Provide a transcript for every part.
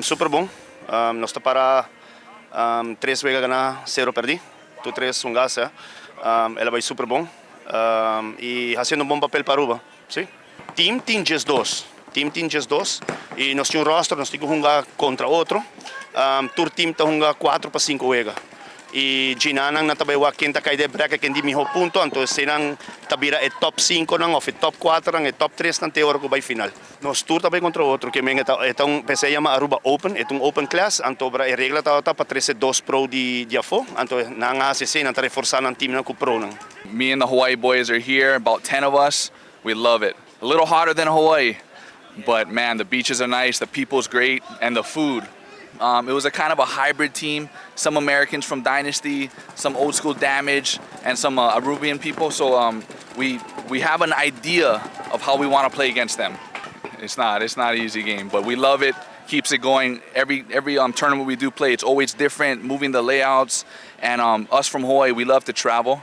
Super bom. Nós está para 3 vezes ganhar, 0 perdi. Tu 3 ungas, ela vai super bom. E fazendo um bom papel para Aruba. Sim? Team tem just dois. E nós temos um roster, nós temos que jogar contra outro. Tur team está jogando 4 para 5 vezes. E ginanang natabaywa kinta kay de bracket kendi miho punto anto sinang tabira e top 5 nang of top 4 nang e top 3 nang teor ko by final. Nos tour tabay contra outro que menga etong PC llama Aruba Open, etong open class anto bra e regla ta pa 13 2 pro di diafo anto nanga CC nang tare forsa ng team nang ku pro nang. Me and the Hawaii boys are here, about 10 of us. We love it. A little hotter than Hawaii, but man, the beaches are nice, the people's great, and the food. It was a kind of a hybrid team. Some Americans from Dynasty, some old school Damage, and some Arubian people. So we have an idea of how we want to play against them. It's not an easy game, but we love it. Keeps it going. Every tournament we do play, it's always different, moving the layouts. And us from Hawaii, we love to travel,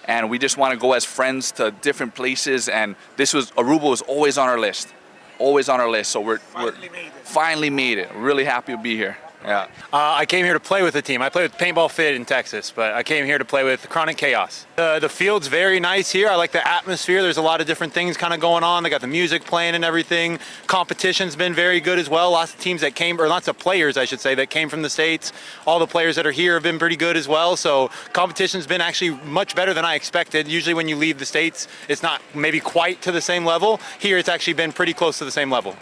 and we just want to go as friends to different places. And Aruba was always on our list. Always on our list, so we're finally made it. Really happy to be here. Yeah. I came here to play with the team. I played with Paintball Fit in Texas, but I came here to play with Chronic Chaos. The field's very nice here. I like the atmosphere. There's a lot of different things kind of going on. They got the music playing and everything. Competition's been very good as well. Lots of teams that came, or lots of players, I should say, that came from the States. All the players that are here have been pretty good as well. So competition's been actually much better than I expected. Usually when you leave the States, it's not maybe quite to the same level. Here it's actually been pretty close to the same level.